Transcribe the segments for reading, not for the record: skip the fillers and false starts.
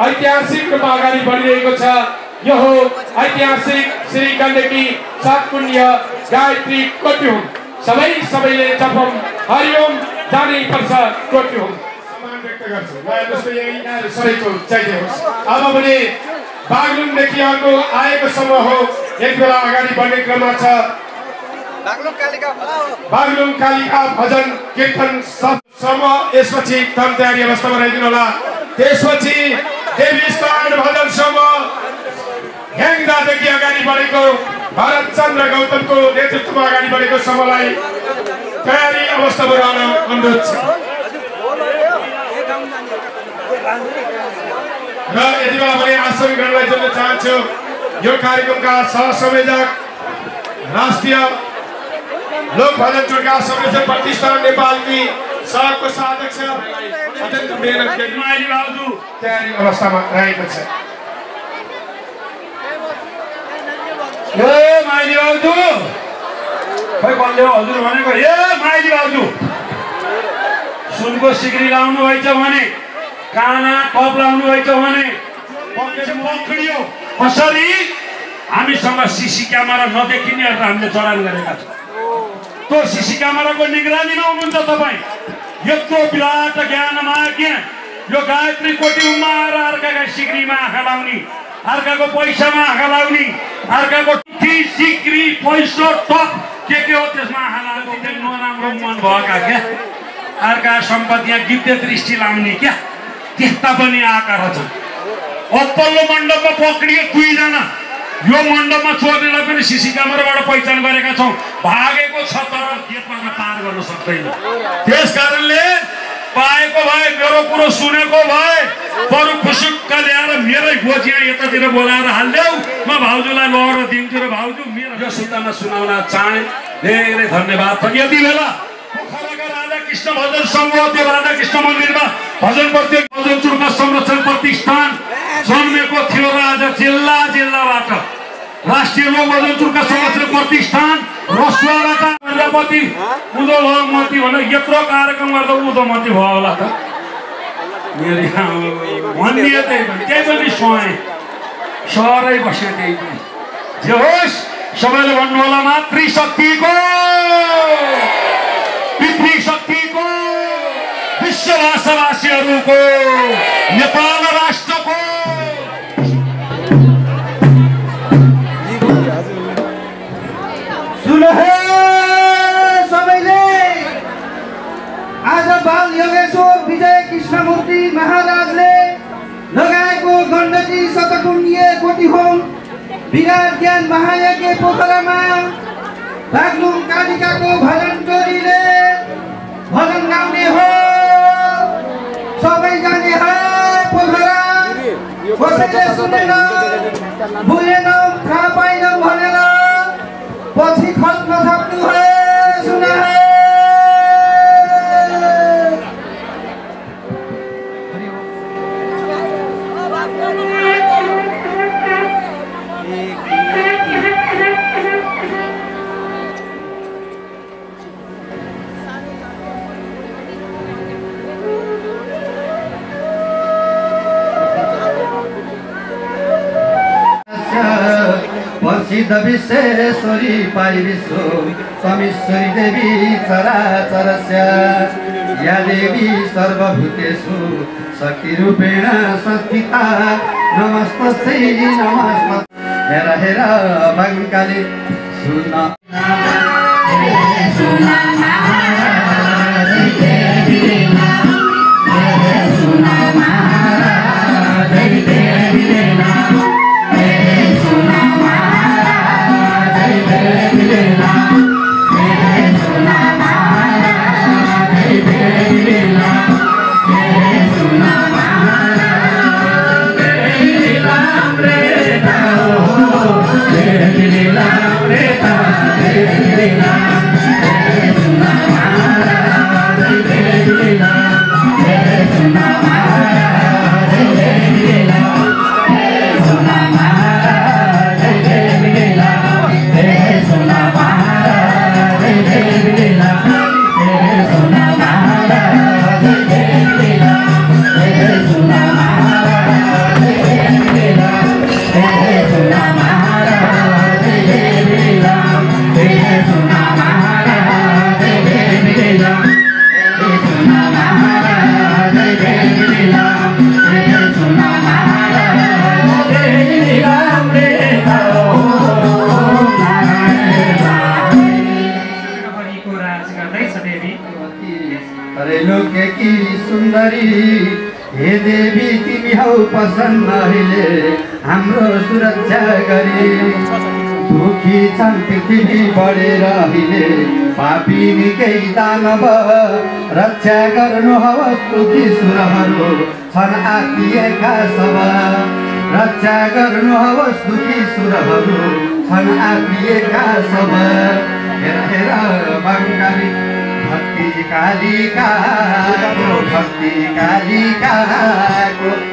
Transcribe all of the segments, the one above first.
ऐतिहासिक रूपमा अगाडि बढिरहेको छ। यो हो ऐतिहासिक श्री गण्डकी सातपुण्य गायत्री कोट्युम। सबैले जपम हरिओम जानै पर्छ कोट्युम। सम्मान व्यक्त गर्छु। ल जस्तो यहाँ सबैको जय होस्। अब भने बागलुङदेखि अर्को आएको समूह हो, एक बेला अगाडि बढ्ने क्रममा छ। बागलुङ कालिका भजन कीर्तन समूह, यसपछि तम तयारी अवस्थामा रहिदिनु होला। त्यसपछि देवी स्टार भजन समूह ह्याङदादेखि अगाडि बढेको भरत चन्द्र गौतमको नेतृत्वमा अगाडि बढेको समूहलाई तयारी अवस्थामा रहन अनुरोध छ। र यति बेला भने आसन ग्रहणलाई जोड्न चाहन्छु। यो कार्यक्रमका सहसंयोजक राष्ट्रिय लोक भजन टोलका संरक्षण प्रतिष्ठान नेपालकी सहको अध्यक्ष अत्यन्त मेहनत गरी माइली बाबु तयारी अवस्थामा रहेको छ। ए माइली बाबु खै कसले हजुर भनेको? ए माइली बाबु सुनको सिक्री लाउनु भएछ भने, काना टप लाउनु भएछ भने पक्रियो कसरी? हामीसँग सीसी क्यामेरा नदेखिनेहरू हामीले चलान गरेका छौँ। त्यो सीसी क्यामेराको निगरानीमा हुनुहुन्छ तपाईँ। यत्रो विराट ज्ञानमा आज्ञा यो गायत्री कोट्युममा आएर अर्काका सिक्रीमा आँखा लाउने, अर्काको पैसामा आँखा लाउने, अर्काको सिक्री पैसा टप के हो त्यसमा आँखा लाउने नराम्रो मन भएका क्या। अर्का सम्पत्ति यहाँ गिद्ध दृष्टि लाउने क्या, त्यस्ता पनि आएका रहेछन्। अप्पल्लो मण्डपमा पक्रियो 2 जना। यो मण्डपमा चोर्नेलाई पनि सीसी क्यामेराबाट पहिचान गरेका छौँ। भागेको छ तर गेटबाट पार गर्न सक्दैन। त्यस कारणले पाएको भए, मेरो कुरो सुनेको भए बरु खुसुक्क ल्याएर मेरै गोजिया यतातिर बोलाएर हाल्देऊ, म भाउजूलाई लगेर दिन्छु। र भाउजू मेरो यो सुतामा सुनाउन चाहे धेरै धन्यवाद छ। यति बेला पोखराका राधाकृष्ण भजन समूह त्यो राधाकृष्ण मन्दिरमा भजन भजन चुर्का संरक्षण प्रतिष्ठान जन्मेको थियो र आज जिल्लाबाट राष्ट्रिय लोक भजन चुर्का संरक्षण प्रतिष्ठान रसुवाबाट प्रजापति उदोमती भनेर यत्रो कार्यक्रम गर्दा उदोमती भयो होला त। मेरो भनिदिए त्यही पनि सोएँ, सरै बस्यो त्यही पनि। जे होस् सबैले भन्नु होला मातृशक्तिको, पितृशक्तिको, विश्ववासीहरूको, नेपाल राष्ट्रको सबैले आज बाल योगेश्वर विजय कृष्णमूर्ति महाराजले लगाएको गण्डकी शतकुण्डीय कोटिहोम विराट ज्ञान महायज्ञ पोखरामा बागलुङ कालिकाको भजन टोलीले भजन गाउने हो। सबै जाने है पोखरा, कसैले सुनेन बुझेन थाहा पाइन भनेर पछि खल्न सक्नु है, सुना है। सिद्ध विश्वेश्वरी पारि विश्व समीश्वरी देवी चराचरस्य या देवी सर्वभूतेषु शक्तिरूपेण संस्थिता नमस्तस्यै नमस्ते। हेर हेर बङ्गाली सुन सुन हे देवी तिमी हौ प्रसन्न अहिले हाम्रो सुरक्षा गरी दुखी छन् पृथ्वी बढेर अहिले पापी निकै दानव रक्षा गर्नु हवस् दुखी सुरहरू छन् आत्तिएका सब रक्षा गर्नु हवस् दुखी सुरहरू छन् आत्तिएका सब हेर हेर बङ्गाली भक्ति कालिकाको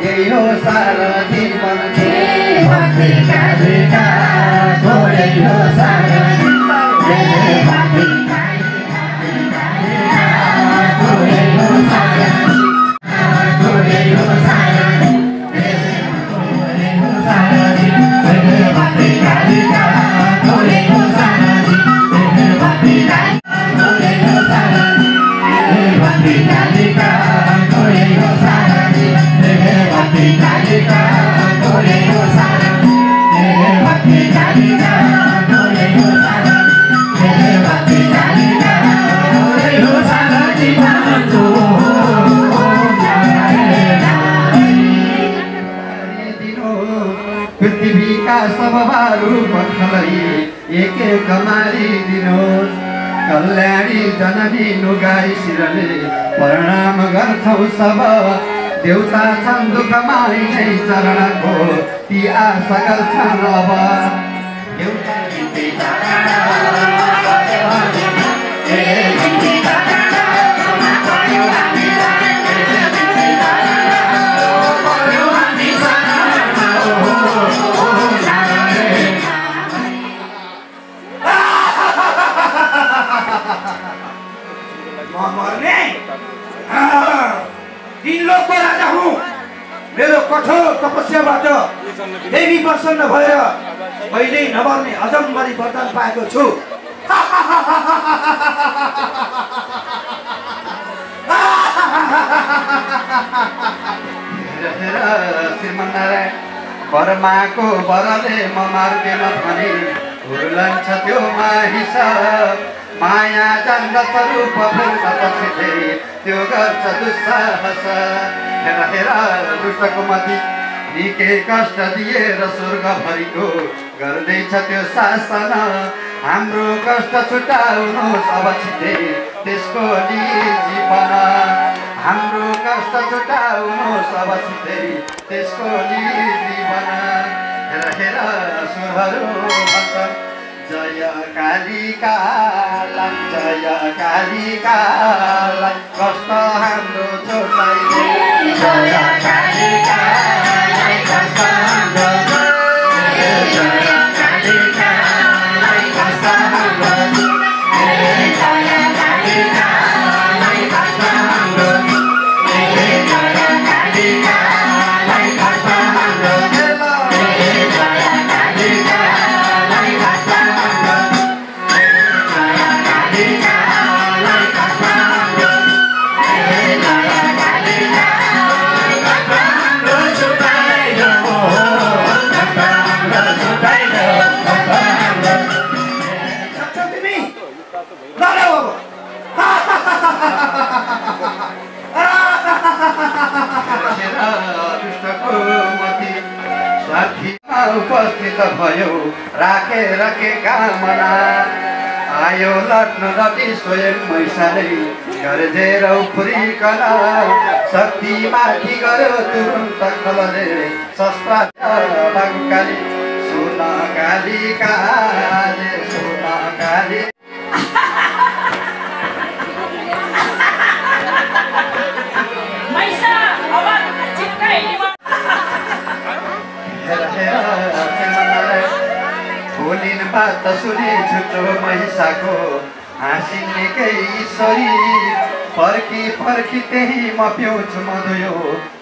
यही हो सारा जीवन भक्ति कालिकाको यही हो सारा जीवन भक्ति कालिकाको यही हो सारा पृथ्वीका सबहरू पखलै एक एक मारिदिनुहोस् कल्याणी जननी नुगाई शिरले प्रणाम गर्छौ सब देउता छन् दुःखमा नै चरणको ती आशा गर्छन् अब तीन लोकको राजा हुँ मेरो कठोर तपस्याबाट देवी प्रसन्न भएर कहिल्यै नमर्ने अजम्बरी वरदान पाएको छु श्रीमन्नारायण बर्माको बरले म मार्दिन भने भुलन्छ त्यो माहिस माया जान्दछ रूप फुल्छ त्यो गर्छ दुस्साहस हेर हेर दुष्टको मती निकै कष्ट दिएर स्वर्गभरिको गर्दैछ त्यो शासन हाम्रो कष्ट छुटाउनुहोस् अब छिटै त्यसको जीवन हाम्रो कष्ट छुटाउनुहोस् अब छिटै त्यसको जीवन हेर हेर सुरहरू भन्छन् जय कालिकालाई कष्ट हाम्रो छोटाइदे जय कालिकालाई कष्ट हाम्रो उपस्थित भयो राखेर के कामना आयो लट्न रति स्वयं मैसाले गर्जेर उफ्रिकन शक्ति माथि गयो तुरुन्त खलले शस्त्र बङ्गाली सुन कालिकाले सुन काली बोलिन बात सुने छुटो महिषाको हाँसी निकै ईश्वरी फर्की फर्की त्यही म पिउँछु मधुयो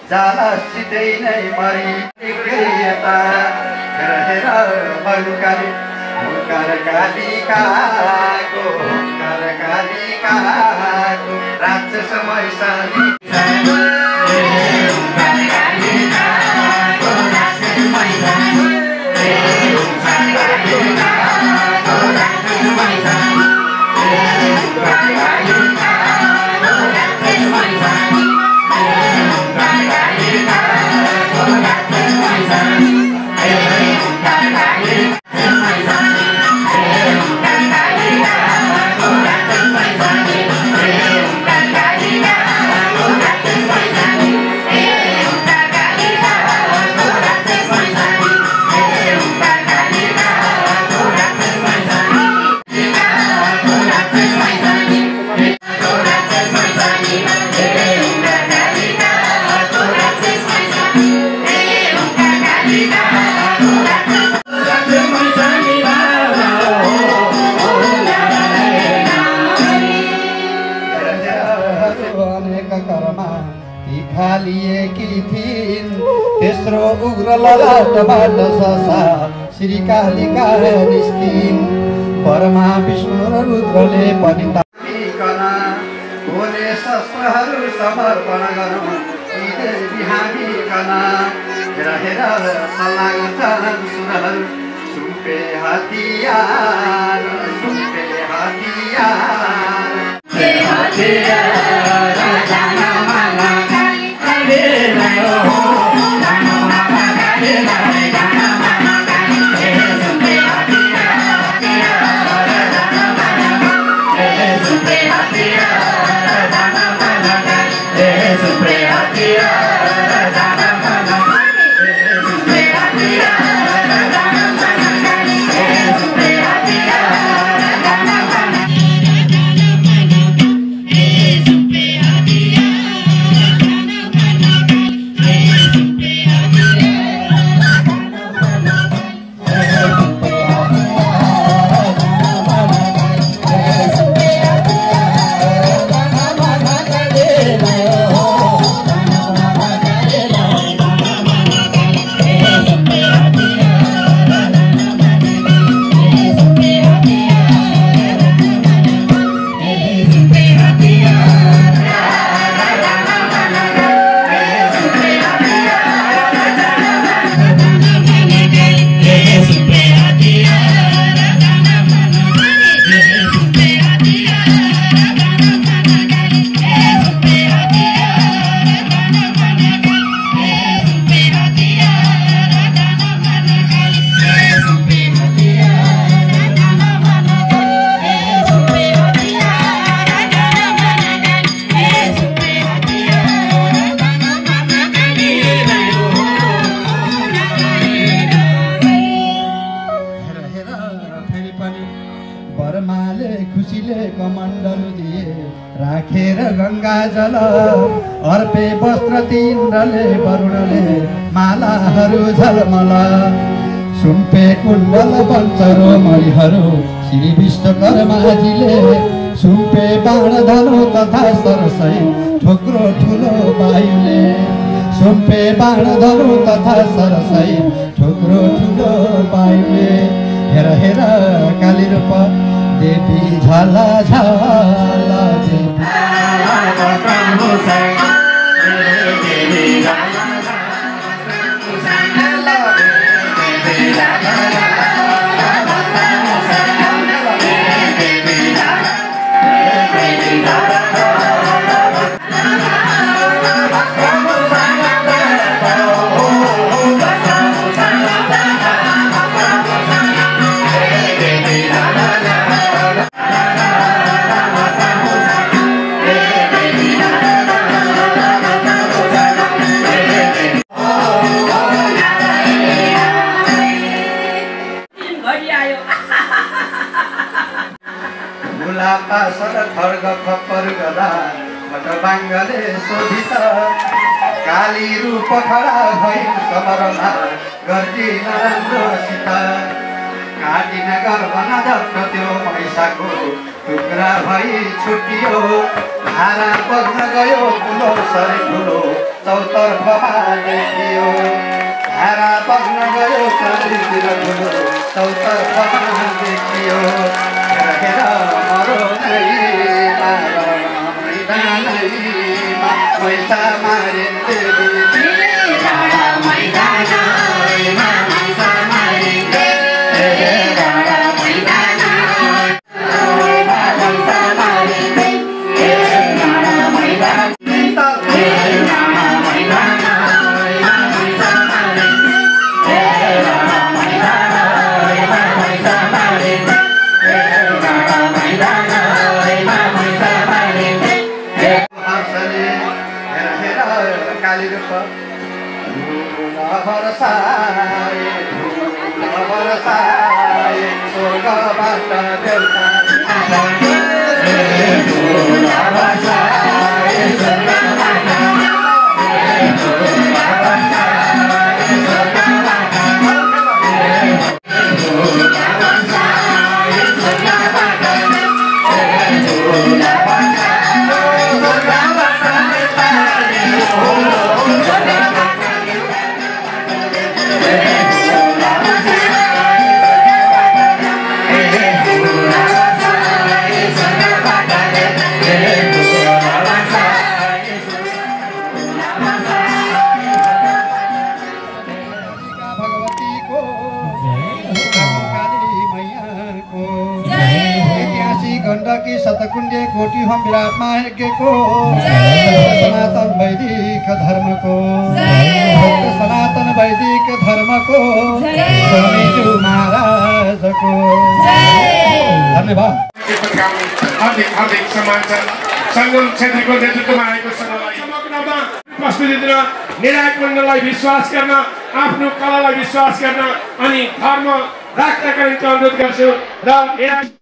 जाला सिधै नै मरी यता हेर हेर बङ्गाली हुङ्कार कालिकाको राक्षस महिषाली हालिएकी थिइन् तेस्रो उग्र ललाटबाट ससा श्रीकालिका निस्किन् परमा विष्णु र रुद्रले पनि तामिकन भोले शस्त्रहरू समर्पण गरौँ बिहामिकन हेर सल्लाह गर्छन् सुरहरू सुम्पे हतियार गङ्गाजल अर्पे वस्त्र तिन्द्रले वरुणले मालाहरू झलमल सुम्पे कुण्डल पञ्चरो मणिहरू श्री विश्वकर्माजीले सुम्पे बाण धनु तथा सरसै ठोक्रो ठुलो वायुले सुम्पे बाण धनु तथा सरसै ठोक्रो ठुलो वायुले हेर हेर काली रूप देवी झला झला खड्ग खप्पर गदा खटबाङ्गले शोभित काली रूप खडा भई समरमा गर्दी नराम्रोसित काटिन गर्भ नजप्न त्यो पैसाको टुक्रा भई छुटियो धारा बग्न गयो ठुलो सरी ठुलो चौतर्फमा देखियो धारा बग्न गयो चारैतिर ठुलो चौतर्फमा देखियो हेर मरो पैसा मारिन्थे Oh शतकुण्डे कोटि होम विराटमा यज्ञको सनातन वैदिक धर्मको सनातन वैदिक धर्मको स्वामीज्यू महाराजको धन्यवाद। हार्दिक हार्दिक सम्मान छ। सङ्गम क्षेत्रीको नेतृत्वमा आएको सङ्घलाई समग्रमा प्रस्तुति दिन निर्णायक मण्डललाई विश्वास गर्न, आफ्नो कलालाई विश्वास गर्न अनि धर्म राख्नका निम्ति अनुरोध गर्छु र